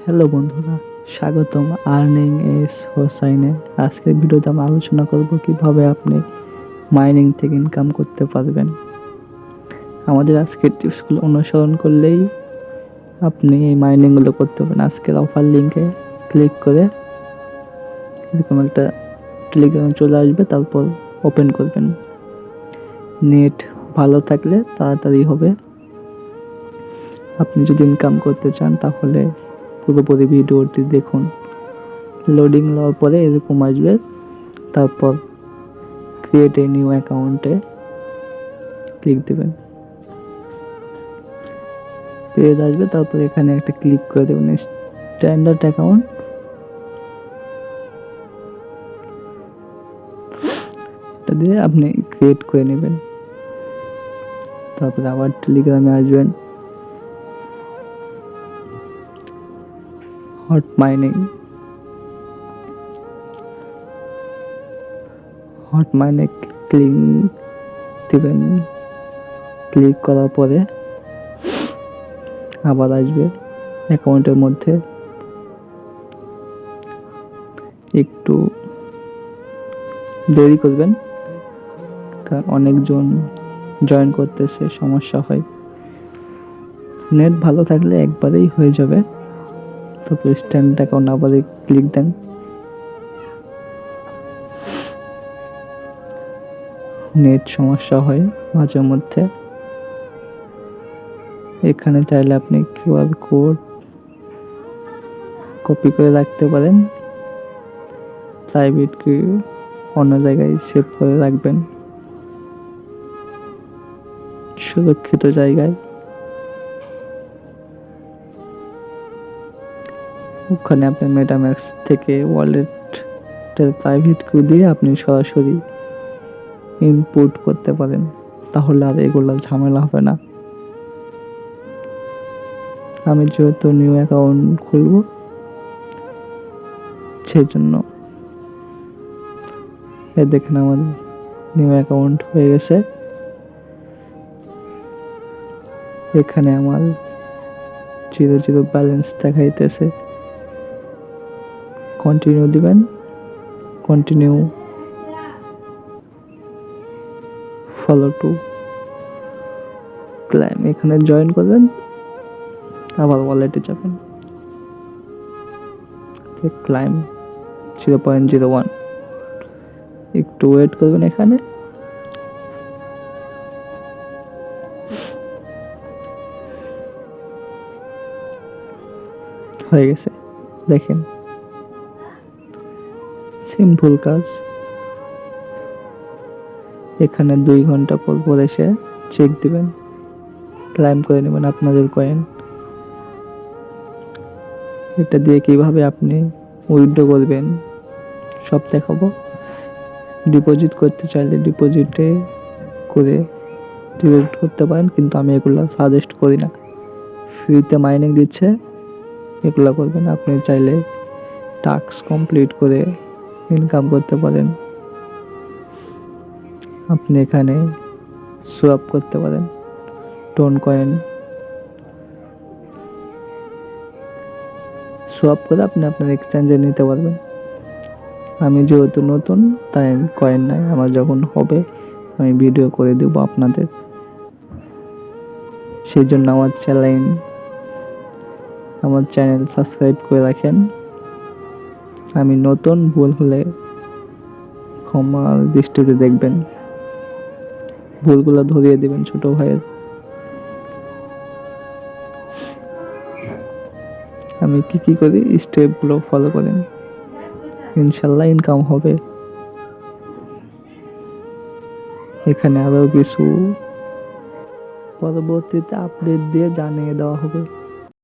Hello বন্ধুরা, স্বাগতম earning S হোসাইনে। আজকের ভিডিওতে আমি আলোচনা করব কিভাবে আপনি মাইনিং থেকে ইনকাম করতে পারবেন। আমাদের আজকের টিপসগুলো অনুসরণ করলেই আপনি এই মাইনিংগুলো করতে পারবেন। আজকের অফার লিঙ্কে ক্লিক করে এরকম একটা টেলিগ্রামে চলে আসবে, তারপর ওপেন করবেন। নেট ভালো থাকলে তাড়াতাড়ি হবে। আপনি যদি ইনকাম করতে চান তাহলে পুরোপুরি ভিডিওটি দেখুন। লোডিং নেওয়ার পরে এরকম আসবে, তারপর ক্রিয়েট এ নিউ অ্যাকাউন্টে ক্লিক দেবেন। পেজ আসবে, তারপর এখানে একটা ক্লিক করে দেবেন স্ট্যান্ডার্ড অ্যাকাউন্ট। এটা দিয়ে আপনি ক্রিয়েট করে নেবেন। তারপরে আবার টেলিগ্রামে আসবেন, হট মাইনিং ক্লিক দেবেন। ক্লিক করার পরে আবার আসবে অ্যাকাউন্টের মধ্যে। একটু দেরি করবেন, কারণ অনেকজন জয়েন করতেছে, সমস্যা হয়। নেট ভালো থাকলে একবারেই হয়ে যাবে। তারপর স্ট্যান্ডার্ড অ্যাকাউন্ট আবার ক্লিক দেন। নেট সমস্যা হয় মাঝে মধ্যে। এখানে চাইলে আপনি কিউআর কোড কপি করে রাখতে পারেন, প্রাইভেট কি অন্য জায়গায় সেভ করে রাখবেন, সুরক্ষিত জায়গায়। ওখানে আপনি মেটাম্যাক্স থেকে ওয়ালেটের প্রাইভেট কি দিয়ে আপনি সরাসরি ইনপুট করতে পারেন, তাহলে আর এগুলোর ঝামেলা হবে না। আমি যেহেতু নিউ অ্যাকাউন্ট খুলব, সেই জন্য দেখেন আমার নিউ অ্যাকাউন্ট হয়ে গেছে। এখানে আমার 0 ব্যালেন্স দেখাইতেছে। কন্টিনিউ দিবেন, কন্টিনিউ ফলো টু ক্লাইম, এখানে জয়েন করবেন, আবার ওয়ালেটে যাবেন। ক্লাইম 0.01, একটু ওয়েট করবেন। এখানে হয়ে গেছে, দেখেন সিম্পল কাজ। এখানে 2 ঘন্টা পর এসে চেক দিবেন, ক্লাইম করে নেবেন আপনাদের কয়েন। এটা দিয়ে কিভাবে আপনি উইথড্র করবেন সব দেখাবো। ডিপোজিট করতে চাইলে ডিপোজিটে করে ডিপোজিট করতে পারেন, কিন্তু আমি এগুলো সাজেস্ট করি না। ফ্রিতে মাইনিং দিচ্ছে, এগুলো করবেন। আপনি চাইলে টাস্ক কমপ্লিট করে ইনকাম করতে পারেন। আপনি এখানে সোয়াপ করতে পারেন টোন কয়েন। সোয়াপ করে আপনি আপনার এক্সচেঞ্জে নিতে পারবেন। আমি যেহেতু নতুন, তাই কয়েন নাই। আমার যখন হবে আমি ভিডিও করে দেব আপনাদের। সেই জন্য আমার চ্যানেল সাবস্ক্রাইব করে রাখেন। আমি নতুন, ভুল হলে ক্ষমার দৃষ্টিতে দেখবেন, ভুলগুলো ধরিয়ে দিবেন ছোট ভাইয়ের। আমি কি করি স্টেপগুলো ফলো করেন, ইনশাল্লাহ ইনকাম হবে। এখানে আরো কিছু পরবর্তীতে আপডেট দিয়ে জানিয়ে দেওয়া হবে।